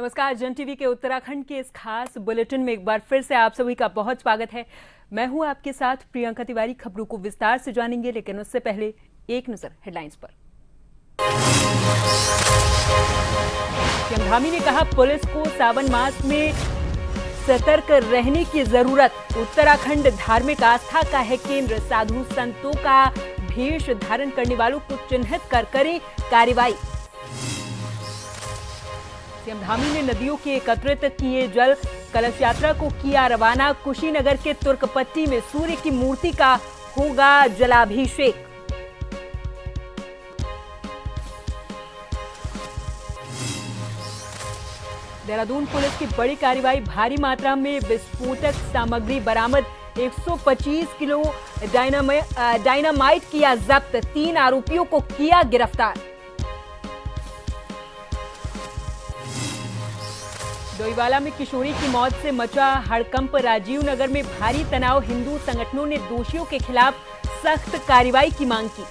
नमस्कार। जन टीवी के उत्तराखंड के इस खास बुलेटिन में एक बार फिर से आप सभी का बहुत स्वागत है। मैं हूं आपके साथ प्रियंका तिवारी। खबरों को विस्तार से जानेंगे, लेकिन उससे पहले एक नजर हेडलाइंस पर। सीएम धामी ने कहा, पुलिस को सावन मास में सतर्क रहने की जरूरत। उत्तराखंड धार्मिक आस्था का है केंद्र। साधु संतों का भेष धारण करने वालों को चिन्हित कर करें कार्रवाई। सीएम धामी ने नदियों के एकत्रित किए जल कलश यात्रा को किया रवाना। कुशीनगर के तुर्कपट्टी में सूर्य की मूर्ति का होगा जलाभिषेक। देहरादून पुलिस की बड़ी कार्रवाई। भारी मात्रा में विस्फोटक सामग्री बरामद। 125 किलो डायनामाइट किया जब्त। 3 आरोपियों को किया गिरफ्तार। डोईवाला में किशोरी की मौत से मचा हड़कंप। राजीव नगर में भारी तनाव। हिंदू संगठनों ने दोषियों के खिलाफ सख्त कार्रवाई की मांग की।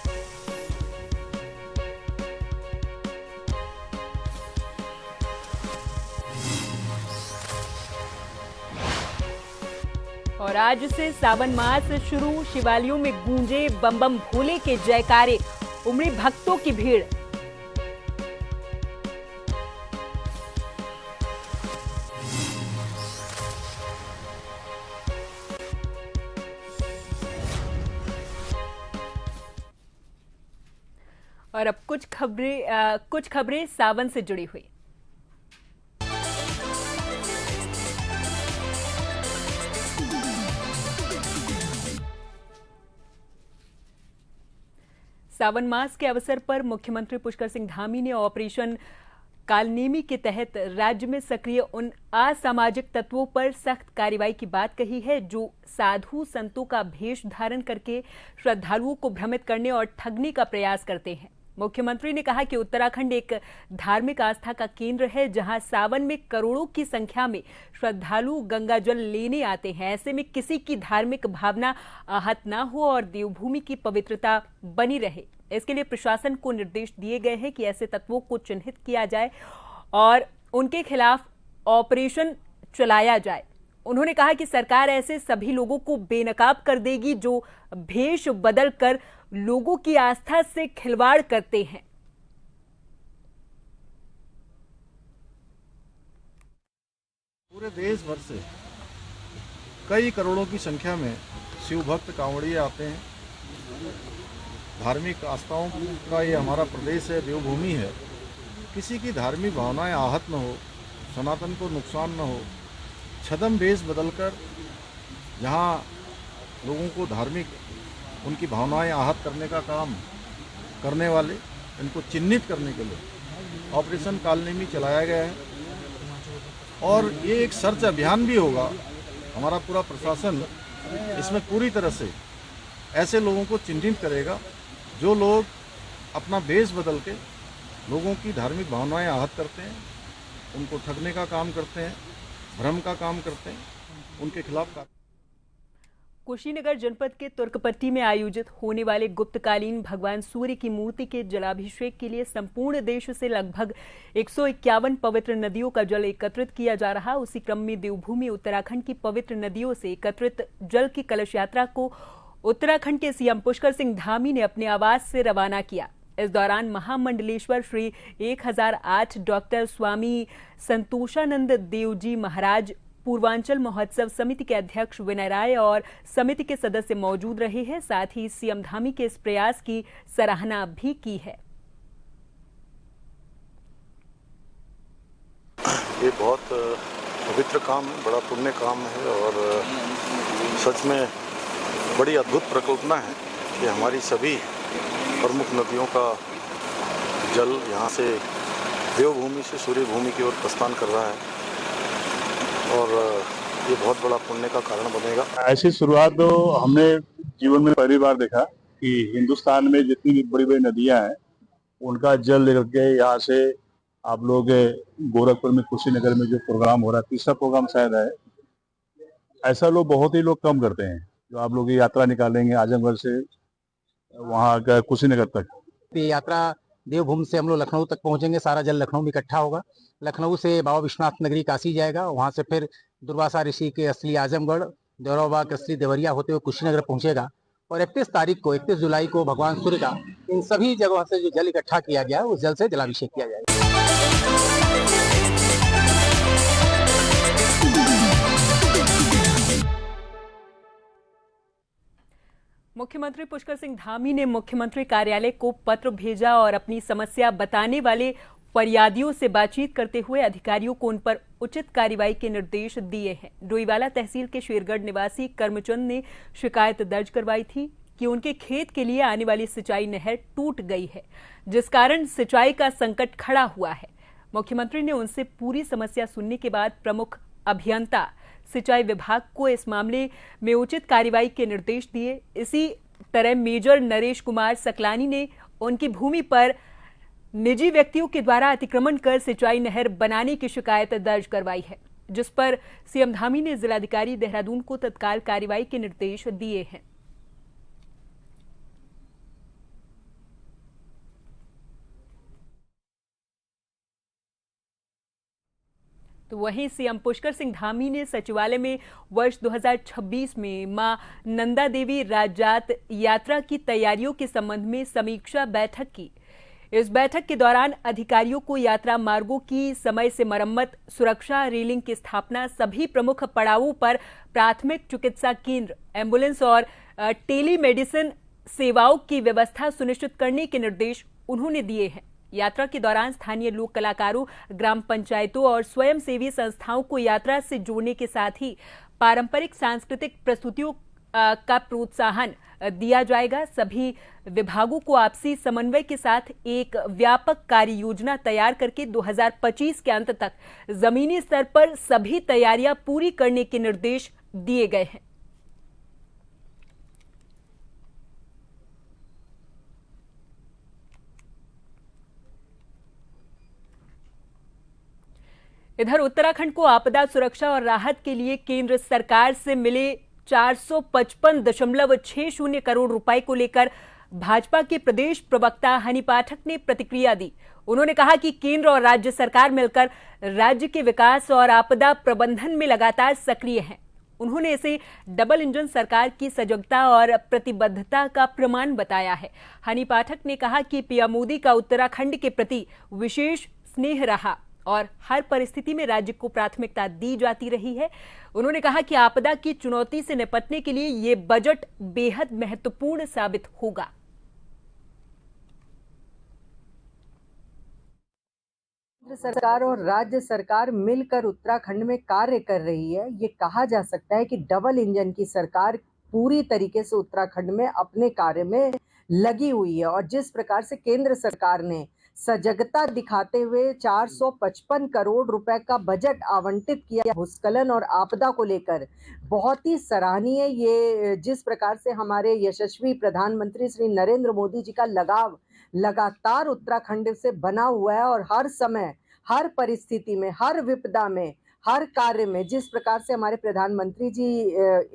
और आज से सावन मास शुरू। शिवालयों में गूंजे बम बम भोले के जयकारे। उमड़ी भक्तों की भीड़। और अब कुछ खबरें सावन से जुड़ी हुई। सावन मास के अवसर पर मुख्यमंत्री पुष्कर सिंह धामी ने ऑपरेशन कालनेमी के तहत राज्य में सक्रिय उन असामाजिक तत्वों पर सख्त कार्रवाई की बात कही है जो साधु संतों का भेष धारण करके श्रद्धालुओं को भ्रमित करने और ठगने का प्रयास करते हैं। मुख्यमंत्री ने कहा कि उत्तराखंड एक धार्मिक आस्था का केंद्र है, जहां सावन में करोड़ों की संख्या में श्रद्धालु गंगा जल लेने आते हैं। ऐसे में किसी की धार्मिक भावना आहत न हो और देवभूमि की पवित्रता बनी रहे, इसके लिए प्रशासन को निर्देश दिए गए हैं कि ऐसे तत्वों को चिन्हित किया जाए और उनके खिलाफ ऑपरेशन चलाया जाए। उन्होंने कहा कि सरकार ऐसे सभी लोगों को बेनकाब कर देगी जो भेष बदल कर लोगों की आस्था से खिलवाड़ करते हैं। पूरे देश भर से कई करोड़ों की संख्या में शिव भक्त कांवड़िए आते हैं। धार्मिक आस्थाओं का ये हमारा प्रदेश है, देवभूमि है। किसी की धार्मिक भावनाएं आहत न हो, सनातन को नुकसान न हो, छद्म वेश बदलकर जहाँ लोगों को धार्मिक उनकी भावनाएं आहत करने का काम करने वाले, इनको चिन्हित करने के लिए ऑपरेशन कालनेमी चलाया गया है। और ये एक सर्च अभियान भी होगा। हमारा पूरा प्रशासन इसमें पूरी तरह से ऐसे लोगों को चिन्हित करेगा जो लोग अपना वेश बदल के लोगों की धार्मिक भावनाएं आहत करते हैं, उनको ठगने का काम करते हैं, भ्रम का काम करते हैं, उनके खिलाफ। कुशीनगर जनपद के तुर्कपट्टी में आयोजित होने वाले गुप्तकालीन भगवान सूर्य की मूर्ति के जलाभिषेक के लिए संपूर्ण देश से लगभग 151 पवित्र नदियों का जल एकत्रित किया जा रहा। उसी क्रम में देवभूमि उत्तराखंड की पवित्र नदियों से एकत्रित जल की कलश यात्रा को उत्तराखंड के सीएम पुष्कर सिंह धामी ने अपने आवास से रवाना किया। इस दौरान महामंडलेश्वर श्री 1008 डॉक्टर स्वामी संतोषानंद देवजी महाराज, पूर्वांचल महोत्सव समिति के अध्यक्ष विनय राय और समिति के सदस्य मौजूद रहे हैं। साथ ही सीएम धामी के इस प्रयास की सराहना भी की है। ये बहुत पवित्र काम है, बड़ा पुण्य काम है और सच में बड़ी अद्भुत परिकल्पना है कि हमारी सभी प्रमुख नदियों का जल यहाँ से देवभूमि से सूर्य भूमि की ओर प्रस्थान कर रहा है और ये बहुत बड़ा पुण्य का कारण बनेगा। ऐसी शुरुआत तो हमने जीवन में पहली बार देखा कि हिंदुस्तान में जितनी भी बड़ी बड़ी नदियां हैं उनका जल लेकर के यहाँ से आप लोग गोरखपुर में कुशीनगर में जो प्रोग्राम हो रहा है, तीसरा प्रोग्राम शायद है, ऐसा लोग बहुत ही लोग कम करते हैं। जो आप लोग ये यात्रा निकालेंगे आजमगढ़ से वहाँ कुशीनगर तक, ये यात्रा देवभूमि से हम लोग लखनऊ तक पहुंचेंगे, सारा जल लखनऊ में इकट्ठा होगा। लखनऊ से बाबा विश्वनाथ नगरी काशी जाएगा, वहां से फिर दुर्वासा ऋषि के असली आजमगढ़, देवरावा के असली देवरिया होते हुए कुशीनगर पहुंचेगा। और 31 जुलाई को भगवान सूर्य का इन सभी जगहों से जो जल इकट्ठा किया गया है उस जल से जलाभिषेक किया जाएगा। मुख्यमंत्री पुष्कर सिंह धामी ने मुख्यमंत्री कार्यालय को पत्र भेजा और अपनी समस्या बताने वाले फरियादियों से बातचीत करते हुए अधिकारियों को उन पर उचित कार्रवाई के निर्देश दिए हैं। डोईवाला तहसील के शेरगढ़ निवासी कर्मचंद ने शिकायत दर्ज करवाई थी कि उनके खेत के लिए आने वाली सिंचाई नहर टूट गई है, जिस कारण सिंचाई का संकट खड़ा हुआ है। मुख्यमंत्री ने उनसे पूरी समस्या सुनने के बाद प्रमुख अभियंता सिंचाई विभाग को इस मामले में उचित कार्रवाई के निर्देश दिए। इसी तरह मेजर नरेश कुमार सकलानी ने उनकी भूमि पर निजी व्यक्तियों के द्वारा अतिक्रमण कर सिंचाई नहर बनाने की शिकायत दर्ज करवाई है, जिस पर सीएम धामी ने जिलाधिकारी देहरादून को तत्काल कार्रवाई के निर्देश दिए हैं। तो वहीं सीएम पुष्कर सिंह धामी ने सचिवालय में वर्ष 2026 में मां नंदा देवी राज्यात यात्रा की तैयारियों के संबंध में समीक्षा बैठक की। इस बैठक के दौरान अधिकारियों को यात्रा मार्गों की समय से मरम्मत, सुरक्षा, रेलिंग की स्थापना, सभी प्रमुख पड़ावों पर प्राथमिक चिकित्सा केंद्र, एम्बुलेंस और टेलीमेडिसिन सेवाओं की व्यवस्था सुनिश्चित करने के निर्देश उन्होंने दिए हैं। यात्रा के दौरान स्थानीय लोक कलाकारों, ग्राम पंचायतों और स्वयंसेवी संस्थाओं को यात्रा से जोड़ने के साथ ही पारंपरिक सांस्कृतिक प्रस्तुतियों का प्रोत्साहन दिया जाएगा। सभी विभागों को आपसी समन्वय के साथ एक व्यापक कार्य योजना तैयार करके 2025 के अंत तक जमीनी स्तर पर सभी तैयारियां पूरी करने के निर्देश दिए गए हैं। इधर उत्तराखंड को आपदा सुरक्षा और राहत के लिए केंद्र सरकार से मिले 455.60 करोड़ रुपए को लेकर भाजपा के प्रदेश प्रवक्ता हनी पाठक ने प्रतिक्रिया दी। उन्होंने कहा कि केंद्र और राज्य सरकार मिलकर राज्य के विकास और आपदा प्रबंधन में लगातार सक्रिय हैं। उन्होंने इसे डबल इंजन सरकार की सजगता और प्रतिबद्धता का प्रमाण बताया है। हनी पाठक ने कहा कि पीएम मोदी का उत्तराखंड के प्रति विशेष स्नेह रहा और हर परिस्थिति में राज्य को प्राथमिकता दी जाती रही है। उन्होंने कहा कि आपदा की चुनौती से निपटने के लिए ये बजट बेहद महत्वपूर्ण साबित होगा। केंद्र सरकार और राज्य सरकार मिलकर उत्तराखंड में कार्य कर रही है। ये कहा जा सकता है कि डबल इंजन की सरकार पूरी तरीके से उत्तराखंड में अपने कार्य में लगी हुई है और जिस प्रकार से केंद्र सरकार ने सजगता दिखाते हुए 455 करोड़ रुपए का बजट आवंटित किया भूस्खलन और आपदा को लेकर, बहुत ही सराहनीय। ये जिस प्रकार से हमारे यशस्वी प्रधानमंत्री श्री नरेंद्र मोदी जी का लगाव लगातार उत्तराखंड से बना हुआ है और हर समय, हर परिस्थिति में, हर विपदा में, हर कार्य में जिस प्रकार से हमारे प्रधानमंत्री जी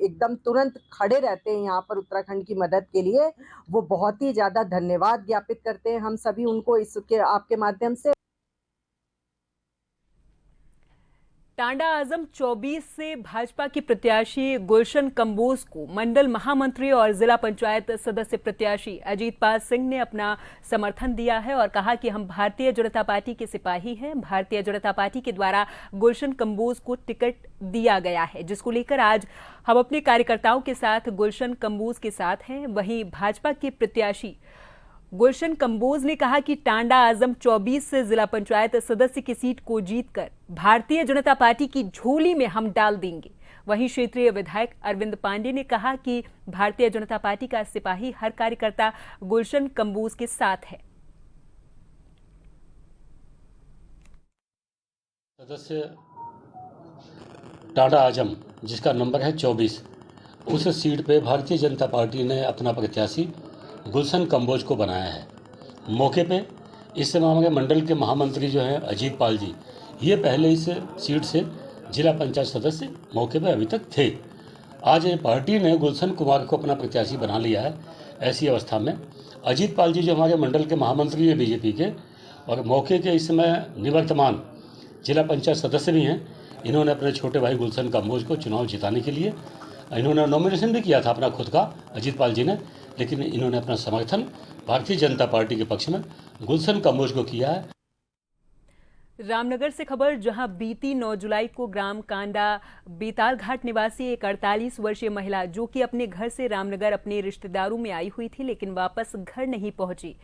एकदम तुरंत खड़े रहते हैं यहाँ पर उत्तराखंड की मदद के लिए, वो बहुत ही ज्यादा धन्यवाद ज्ञापित करते हैं हम सभी उनको इसके आपके माध्यम से। टांडा आजम 24 से भाजपा की प्रत्याशी गुलशन कंबोज को मंडल महामंत्री और जिला पंचायत सदस्य प्रत्याशी अजीतपाल सिंह ने अपना समर्थन दिया है और कहा कि हम भारतीय जनता पार्टी के सिपाही हैं। भारतीय जनता पार्टी के द्वारा गुलशन कंबोज को टिकट दिया गया है, जिसको लेकर आज हम अपने कार्यकर्ताओं के साथ गुलशन कंबोज के साथ हैं। वहीं भाजपा के प्रत्याशी गुलशन कंबोज ने कहा कि टांडा आजम 24 से जिला पंचायत सदस्य की सीट को जीतकर भारतीय जनता पार्टी की झोली में हम डाल देंगे। वहीं क्षेत्रीय विधायक अरविंद पांडे ने कहा कि भारतीय जनता पार्टी का सिपाही हर कार्यकर्ता गुलशन कंबोज के साथ है। सदस्य टांडा आजम जिसका नंबर है 24, उस सीट पे भारतीय जनता पार्टी ने अपना प्रत्याशी गुलशन कंबोज को बनाया है। मौके पे इस समय हमारे मंडल के महामंत्री जो हैं अजीतपाल जी, ये पहले इस सीट से जिला पंचायत सदस्य मौके पे अभी तक थे। आज पार्टी ने गुलशन कुमार को अपना प्रत्याशी बना लिया है। ऐसी अवस्था में अजीत पाल जी जो हमारे मंडल के महामंत्री हैं बीजेपी के और मौके के इस समय निवर्तमान जिला पंचायत सदस्य भी हैं, इन्होंने अपने छोटे भाई गुलशन कंबोज को चुनाव जिताने के लिए इन्होंने नॉमिनेशन भी किया था अपना खुद का, अजीत पाल जी ने, लेकिन इन्होंने अपना समर्थन भारतीय जनता पार्टी के पक्ष में गुलशन कंबोज को किया है। रामनगर से खबर, जहां बीती 9 जुलाई को ग्राम कांडा बेताल घाट निवासी एक 48 वर्षीय महिला जो कि अपने घर से रामनगर अपने रिश्तेदारों में आई हुई थी लेकिन वापस घर नहीं पहुंची।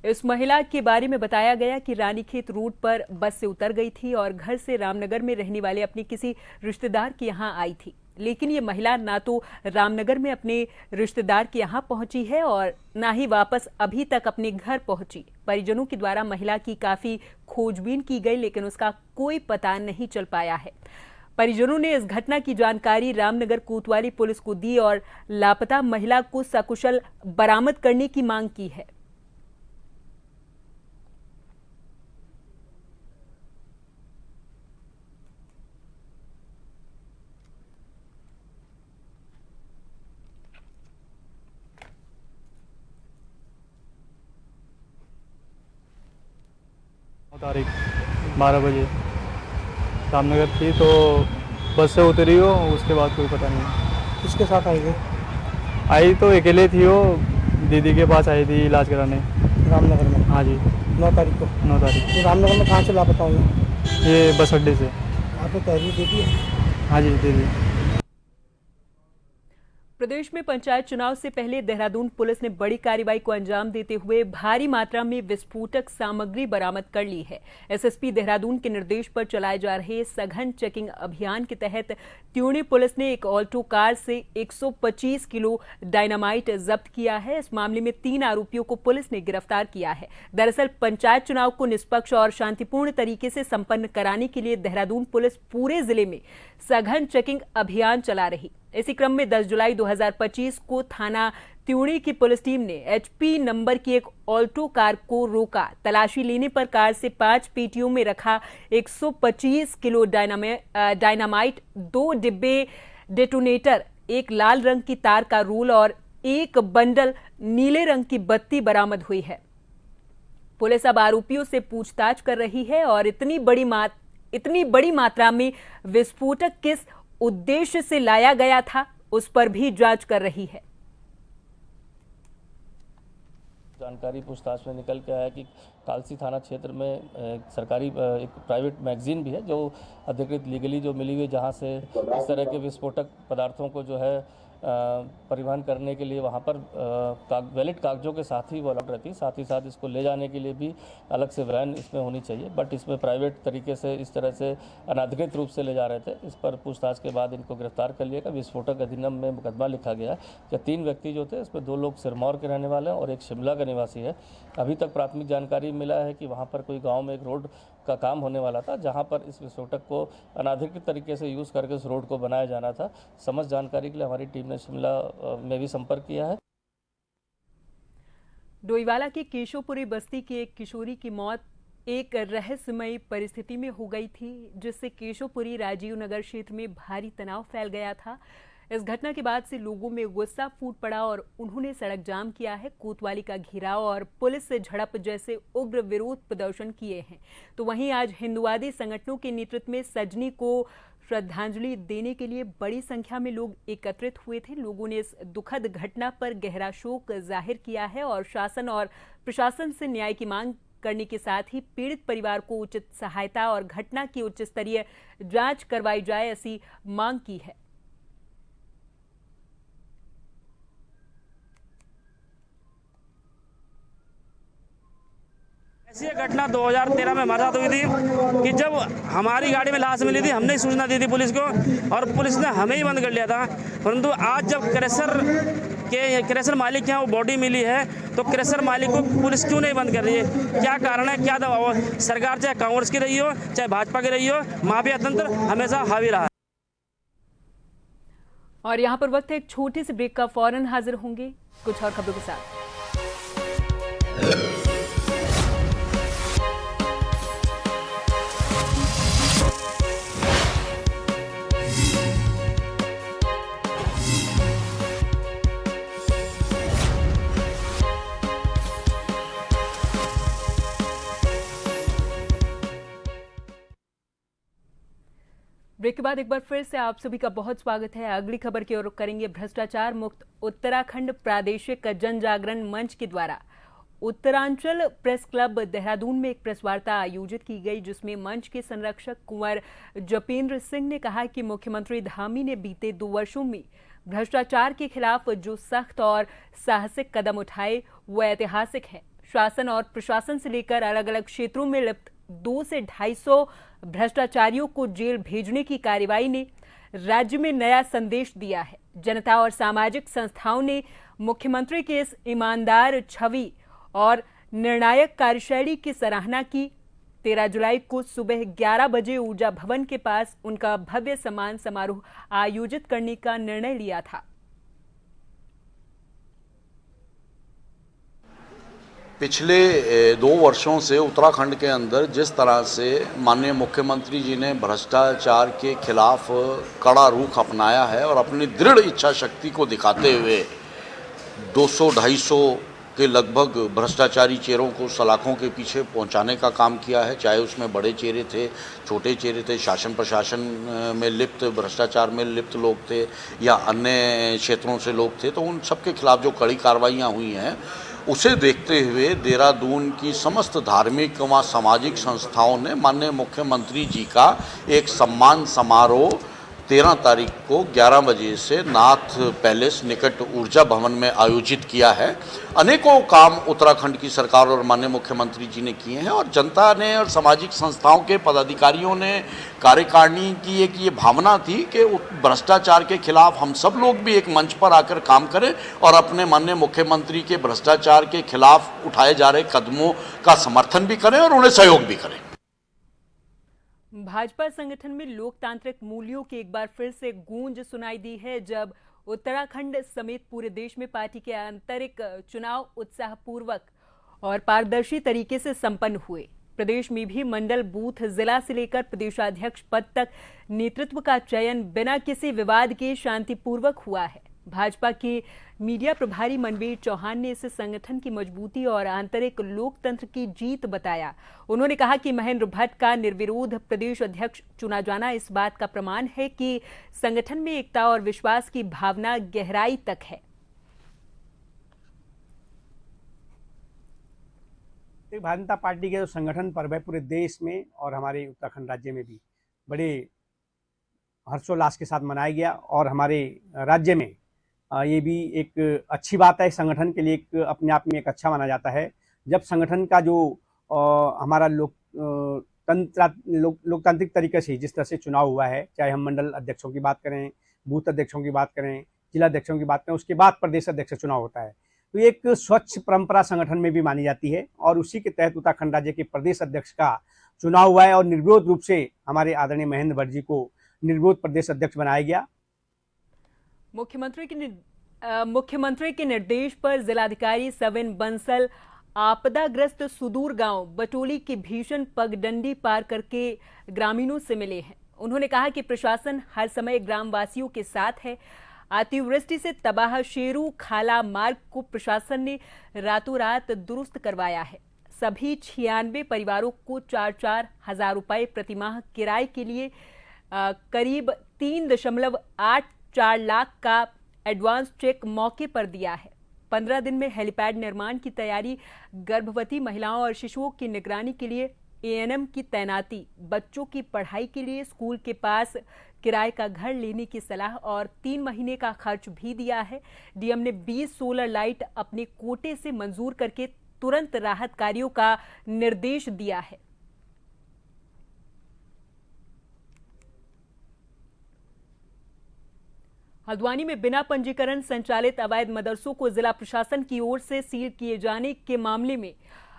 इस महिला के बारे में बताया गया कि रानीखेत रोड पर बस से उतर गई थी और घर से रामनगर में रहने वाले अपने किसी रिश्तेदार के यहां आई थी, लेकिन ये महिला ना तो रामनगर में अपने रिश्तेदार के यहाँ पहुंची है और ना ही वापस अभी तक अपने घर पहुंची। परिजनों के द्वारा महिला की काफी खोजबीन की गई लेकिन उसका कोई पता नहीं चल पाया है। परिजनों ने इस घटना की जानकारी रामनगर कोतवाली पुलिस को दी और लापता महिला को सकुशल बरामद करने की मांग की है। तारीख 12 बजे रामनगर थी तो बस से उतरी हो, उसके बाद कोई पता नहीं। किसके साथ आई थी? आई तो अकेले थी, वो दीदी के पास आई थी इलाज कराने रामनगर में? हाँ जी, 9 तारीख को। 9 तारीख। तो रामनगर में कहाँ से लापता हुई? ये बस अड्डे से। आपने तहरीर दे दी? हाँ जी, दे दी। प्रदेश में पंचायत चुनाव से पहले देहरादून पुलिस ने बड़ी कार्रवाई को अंजाम देते हुए भारी मात्रा में विस्फोटक सामग्री बरामद कर ली है। एसएसपी देहरादून के निर्देश पर चलाए जा रहे सघन चेकिंग अभियान के तहत त्यूणी पुलिस ने एक ऑल्टो कार से 125 किलो डायनामाइट जब्त किया है। इस मामले में 3 आरोपियों को पुलिस ने गिरफ्तार किया है। दरअसल पंचायत चुनाव को निष्पक्ष और शांतिपूर्ण तरीके से संपन्न कराने के लिए देहरादून पुलिस पूरे जिले में सघन चेकिंग अभियान चला रही। इसी क्रम में 10 जुलाई 2025 को थाना त्यूणी की पुलिस टीम ने HP नंबर की एक ऑल्टो कार को रोका। तलाशी लेने पर कार से 5 पेटियों में रखा 125 किलो डायनामाइट, 2 डिब्बे डेटोनेटर, एक लाल रंग की तार का रोल और एक बंडल नीले रंग की बत्ती बरामद हुई है। पुलिस अब आरोपियों से पूछताछ कर रही है और इतनी बड़ी मात्रा में विस्फोटक किस उद्देश्य से लाया गया था उस पर भी जांच कर रही है। जानकारी पूछताछ में निकल के आया कि कालसी थाना क्षेत्र में सरकारी एक प्राइवेट मैगजीन भी है जो अधिकृत लीगली जो मिली हुई, जहां से इस तरह के विस्फोटक पदार्थों को जो है परिवहन करने के लिए वहाँ पर वैलिड कागजों के साथ ही वो अलग रहती है। साथ ही साथ इसको ले जाने के लिए भी अलग से वैन इसमें होनी चाहिए, बट इसमें प्राइवेट तरीके से इस तरह से अनाधिकृत रूप से ले जा रहे थे। इस पर पूछताछ के बाद इनको गिरफ्तार कर लिया गया। विस्फोटक अधिनियम में मुकदमा लिखा गया कि 3 व्यक्ति जो थे इसमें 2 लोग सिरमौर के रहने वाले हैं और एक शिमला का निवासी है। अभी तक प्राथमिक जानकारी मिला है कि वहाँ पर कोई गाँव में एक रोड का काम होने वाला था जहां पर इस विस्फोटक को अनाधिकृत तरीके से यूज़ करके उस रोड को बनाया जाना था। समस्त जानकारी के लिए हमारी टीम ने शिमला में भी संपर्क किया है। डोईवाला के केशवपुरी बस्ती की एक किशोरी की मौत एक रहस्यमयी परिस्थिति में हो गई थी, जिससे केशवपुरी राजीव नगर क्षेत्र में भारी तनाव फैल गया था। इस घटना के बाद से लोगों में गुस्सा फूट पड़ा और उन्होंने सड़क जाम किया है, कोतवाली का घेराव और पुलिस से झड़प जैसे उग्र विरोध प्रदर्शन किए हैं। तो वहीं आज हिंदुवादी संगठनों के नेतृत्व में सजनी को श्रद्धांजलि देने के लिए बड़ी संख्या में लोग एकत्रित हुए थे। लोगों ने इस दुखद घटना पर गहरा शोक जाहिर किया है और शासन और प्रशासन से न्याय की मांग करने के साथ ही पीड़ित परिवार को उचित सहायता और घटना की उच्च स्तरीय जांच करवाई जाए, ऐसी मांग की है। ऐसी घटना 2013 में हमारे साथ हुई थी कि जब हमारी गाड़ी में लाश मिली थी, हमने सूचना दी थी पुलिस को और पुलिस ने हमें ही बंद कर लिया था। परंतु आज जब क्रेशर मालिक के यहाँ वो बॉडी मिली है तो क्रेशर मालिक को पुलिस क्यों नहीं बंद कर रही है? क्या कारण है, क्या दबाव है? सरकार चाहे कांग्रेस की रही हो चाहे भाजपा की रही हो, माफिया तंत्र हमेशा हावी रहा है। और यहाँ पर वक्त है एक छोटे से ब्रेक का, फौरन हाजिर होंगे कुछ और खबरों के साथ। ब्रेक के बाद एक बार फिर से आप सभी का बहुत स्वागत है। अगली खबर की ओर करेंगे। भ्रष्टाचार मुक्त उत्तराखंड प्रादेशिक जन जागरण मंच के द्वारा उत्तरांचल प्रेस क्लब देहरादून में एक प्रेस वार्ता आयोजित की गई, जिसमें मंच के संरक्षक कुंवर जपेंद्र सिंह ने कहा कि मुख्यमंत्री धामी ने बीते 2 वर्षों में भ्रष्टाचार के खिलाफ जो सख्त और साहसिक कदम उठाए वो ऐतिहासिक है। शासन और प्रशासन से लेकर अलग अलग क्षेत्रों में लिप्त 200 से 250 भ्रष्टाचारियों को जेल भेजने की कार्रवाई ने राज्य में नया संदेश दिया है। जनता और सामाजिक संस्थाओं ने मुख्यमंत्री के इस ईमानदार छवि और निर्णायक कार्यशैली की सराहना की। 13 जुलाई को सुबह 11 बजे ऊर्जा भवन के पास उनका भव्य सम्मान समारोह आयोजित करने का निर्णय लिया था। पिछले 2 वर्षों से उत्तराखंड के अंदर जिस तरह से माननीय मुख्यमंत्री जी ने भ्रष्टाचार के खिलाफ कड़ा रुख अपनाया है और अपनी दृढ़ इच्छा शक्ति को दिखाते हुए 200-250 के लगभग भ्रष्टाचारी चेहरों को सलाखों के पीछे पहुंचाने का काम किया है, चाहे उसमें बड़े चेहरे थे, छोटे चेहरे थे, शासन प्रशासन में लिप्त, भ्रष्टाचार में लिप्त लोग थे या अन्य क्षेत्रों से लोग थे, तो उन सब के खिलाफ जो कड़ी कार्रवाइयाँ हुई हैं उसे देखते हुए देहरादून की समस्त धार्मिक व सामाजिक संस्थाओं ने माननीय मुख्यमंत्री जी का एक सम्मान समारोह 13 तारीख को 11 बजे से नाथ पैलेस निकट ऊर्जा भवन में आयोजित किया है। अनेकों काम उत्तराखंड की सरकार और माननीय मुख्यमंत्री जी ने किए हैं और जनता ने और सामाजिक संस्थाओं के पदाधिकारियों ने, कार्यकारिणी की एक ये भावना थी कि भ्रष्टाचार के खिलाफ हम सब लोग भी एक मंच पर आकर काम करें और अपने माननीय मुख्यमंत्री के भ्रष्टाचार के खिलाफ उठाए जा रहे कदमों का समर्थन भी करें और उन्हें सहयोग भी करें। भाजपा संगठन में लोकतांत्रिक मूल्यों की एक बार फिर से गूंज सुनाई दी है, जब उत्तराखंड समेत पूरे देश में पार्टी के आंतरिक चुनाव उत्साहपूर्वक और पारदर्शी तरीके से संपन्न हुए। प्रदेश में भी मंडल, बूथ, जिला से लेकर प्रदेशाध्यक्ष पद तक नेतृत्व का चयन बिना किसी विवाद के शांतिपूर्वक हुआ है। भाजपा के मीडिया प्रभारी मनवीर चौहान ने इसे संगठन की मजबूती और आंतरिक लोकतंत्र की जीत बताया। उन्होंने कहा कि महेंद्र भट्ट का निर्विरोध प्रदेश अध्यक्ष चुना जाना इस बात का प्रमाण है कि संगठन में एकता और विश्वास की भावना गहराई तक है। भारतीय जनता पार्टी के जो संगठन पर्व है पूरे देश में और हमारे उत्तराखंड राज्य में भी बड़े हर्षोल्लास के साथ मनाया गया और हमारे राज्य में ये भी एक अच्छी बात है। संगठन के लिए एक अपने आप में एक अच्छा माना जाता है जब संगठन का जो हमारा लोकतांत्रिक तरीके से जिस तरह से चुनाव हुआ है, चाहे हम मंडल अध्यक्षों की बात करें, बूथ अध्यक्षों की बात करें, जिला अध्यक्षों की बात करें, उसके बाद प्रदेश अध्यक्ष चुनाव होता है, तो ये एक स्वच्छ परंपरा संगठन में भी मानी जाती है और उसी के तहत उत्तराखंड राज्य के प्रदेश अध्यक्ष का चुनाव हुआ है और निर्विरोध रूप से हमारे आदरणीय महेंद्र भट्ट जी को निर्विरोध प्रदेश अध्यक्ष बनाया गया। मुख्यमंत्री के निर्देश पर जिलाधिकारी सविन बंसल आपदाग्रस्त सुदूर गांव बटोली की भीषण पगडंडी पार करके ग्रामीणों से मिले हैं। उन्होंने कहा कि प्रशासन हर समय ग्रामवासियों के साथ है। अतिवृष्टि से तबाह शेरू खाला मार्ग को प्रशासन ने रातों रात दुरुस्त करवाया है। सभी 96 परिवारों को 4-4 हजार रुपए प्रतिमाह किराए के लिए करीब 3.84 लाख का एडवांस चेक मौके पर दिया है। 15 दिन में हेलीपैड निर्माण की तैयारी, गर्भवती महिलाओं और शिशुओं की निगरानी के लिए एएनएम की तैनाती, बच्चों की पढ़ाई के लिए स्कूल के पास किराए का घर लेने की सलाह और 3 महीने का खर्च भी दिया है। डीएम ने 20 सोलर लाइट अपने कोटे से मंजूर करके तुरंत राहत कार्यों का निर्देश दिया है। हल्द्वानी में बिना पंजीकरण संचालित अवैध मदरसों को जिला प्रशासन की ओर से सील किए जाने के मामले में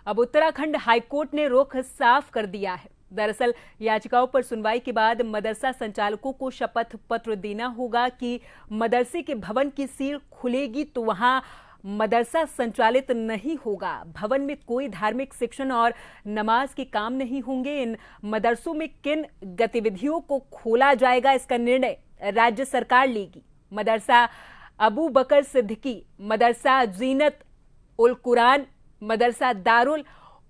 अब उत्तराखंड हाईकोर्ट ने रुख साफ कर दिया है। दरअसल याचिकाओं पर सुनवाई के बाद मदरसा संचालकों को शपथ पत्र देना होगा कि मदरसे के भवन की सील खुलेगी तो वहां मदरसा संचालित नहीं होगा। भवन में कोई धार्मिक शिक्षण और नमाज के काम नहीं होंगे। इन मदरसों में किन गतिविधियों को खोला जाएगा, इसका निर्णय राज्य सरकार लेगी। मदरसा अबू बकर सिद्दीकी, मदरसा जीनत उल कुरान, मदरसा दारुल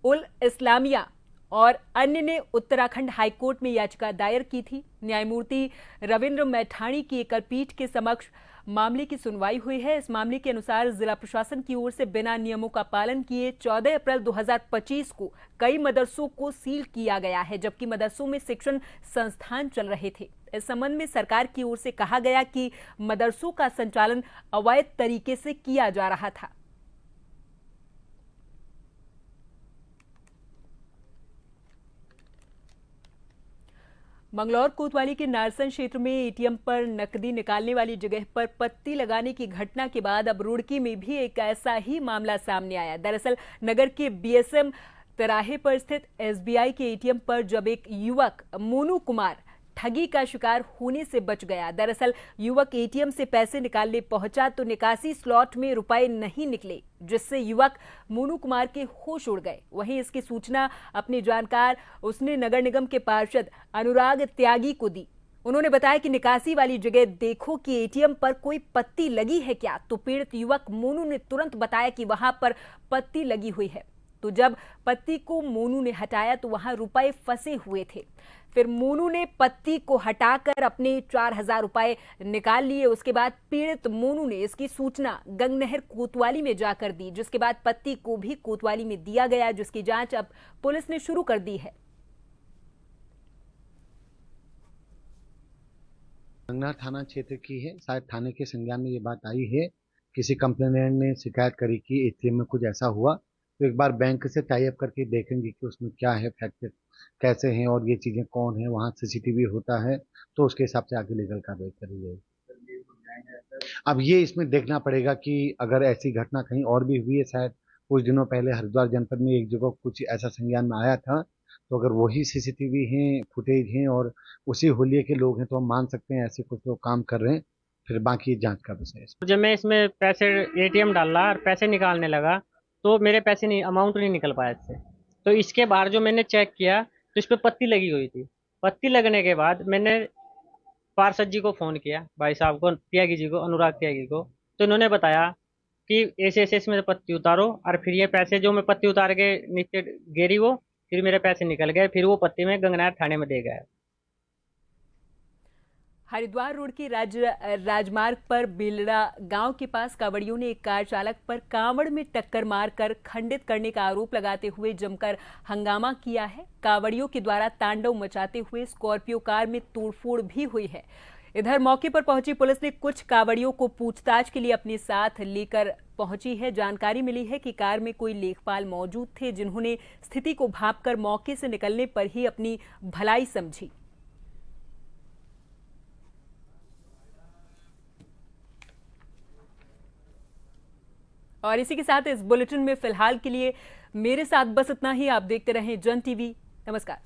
उल इस्लामिया और अन्य ने उत्तराखंड हाईकोर्ट में याचिका दायर की थी। न्यायमूर्ति रविंद्र मैठाणी की एकल पीठ के समक्ष मामले की सुनवाई हुई है। इस मामले के अनुसार जिला प्रशासन की ओर से बिना नियमों का पालन किए 14 अप्रैल 2025 को कई मदरसों को सील किया गया है, जबकि मदरसों में शिक्षण संस्थान चल रहे थे। इस संबंध में सरकार की ओर से कहा गया कि मदरसों का संचालन अवैध तरीके से किया जा रहा था। मंगलौर कोतवाली के नारसन क्षेत्र में एटीएम पर नकदी निकालने वाली जगह पर पत्ती लगाने की घटना के बाद अब रुड़की में भी एक ऐसा ही मामला सामने आया। दरअसल नगर के बीएसएम तिराहे पर स्थित एसबीआई के एटीएम पर जब एक युवक मोनू कुमार ठगी का शिकार होने से बच गया। दरअसल युवक एटीएम से पैसे निकालने पहुंचा तो निकासी स्लॉट में रुपए नहीं निकले, जिससे युवक मोनू कुमार के होश उड़ गए। वहीं इसकी सूचना अपने जानकार उसने नगर निगम के पार्षद अनुराग त्यागी को दी। उन्होंने बताया कि निकासी वाली जगह देखो कि एटीएम पर कोई पत्ती लगी है क्या, तो पीड़ित युवक मोनू ने तुरंत बताया कि वहां पर पत्ती लगी हुई है। तो जब पत्ती को मोनू ने हटाया तो वहां रुपए फंसे हुए थे। फिर मोनू ने पत्ती को हटाकर अपने 4000 रुपए निकाल लिए। उसके बाद पीड़ित मोनू ने इसकी सूचना गंगनहर कोतवाली में जाकर दी, जिसके बाद पत्ती को भी कोतवाली में दिया गया, जिसकी जांच अब पुलिस ने शुरू कर दी है। गंगनहर थाना क्षेत्र की है। शायद थाने के संज्ञान में ये बात आई है, किसी कंप्लेनेंट ने शिकायत करी कि एटीएम में कुछ ऐसा हुआ, तो एक बार बैंक से टाई अप करके देखेंगे कि उसमें क्या है, फैक्टर कैसे हैं और ये चीज़ें कौन है। वहाँ सीसीटीवी होता है तो उसके हिसाब से आगे लीगल कार्रवाई करी जाएगी। अब ये इसमें देखना पड़ेगा कि अगर ऐसी घटना कहीं और भी हुई है, शायद कुछ दिनों पहले हरिद्वार जनपद में एक जगह कुछ ऐसा संज्ञान में आया था, तो अगर वही सीसीटीवी हैं, फुटेज हैं और उसी होलिये के लोग हैं तो हम मान सकते हैं ऐसे कुछ लोग काम कर रहे हैं। फिर बाकी जांच का विषय है। जब मैं इसमें पैसे एटीएम डाला और पैसे निकालने लगा तो मेरे पैसे नहीं, अमाउंट नहीं निकल पाया इससे। तो इसके बाद जो मैंने चेक किया तो इस पर पत्ती लगी हुई थी। पत्ती लगने के बाद मैंने पार्षद जी को फ़ोन किया, भाई साहब को, त्यागी जी को, अनुराग त्यागी को, तो इन्होंने बताया कि ऐसे ऐसे इसमें पत्ती उतारो और फिर ये पैसे जो मैं पत्ती उतार के नीचे गिरी वो फिर मेरे पैसे निकल गए। फिर वो पत्ती में गंगनहर थाने में दे गया। हरिद्वार रोड के राजमार्ग पर बेलड़ा गांव के पास कांवड़ियों ने एक कार चालक पर कांवड़ में टक्कर मारकर खंडित करने का आरोप लगाते हुए जमकर हंगामा किया है। कांवड़ियों के द्वारा तांडव मचाते हुए स्कॉर्पियो कार में तोड़फोड़ भी हुई है। इधर मौके पर पहुंची पुलिस ने कुछ कांवड़ियों को पूछताछ के लिए अपने साथ लेकर पहुंची है। जानकारी मिली है कि कार में कोई लेखपाल मौजूद थे, जिन्होंने स्थिति को भांपकर मौके से निकलने पर ही अपनी भलाई समझी। और इसी के साथ इस बुलेटिन में फिलहाल के लिए मेरे साथ बस इतना ही। आप देखते रहें जन टीवी। नमस्कार।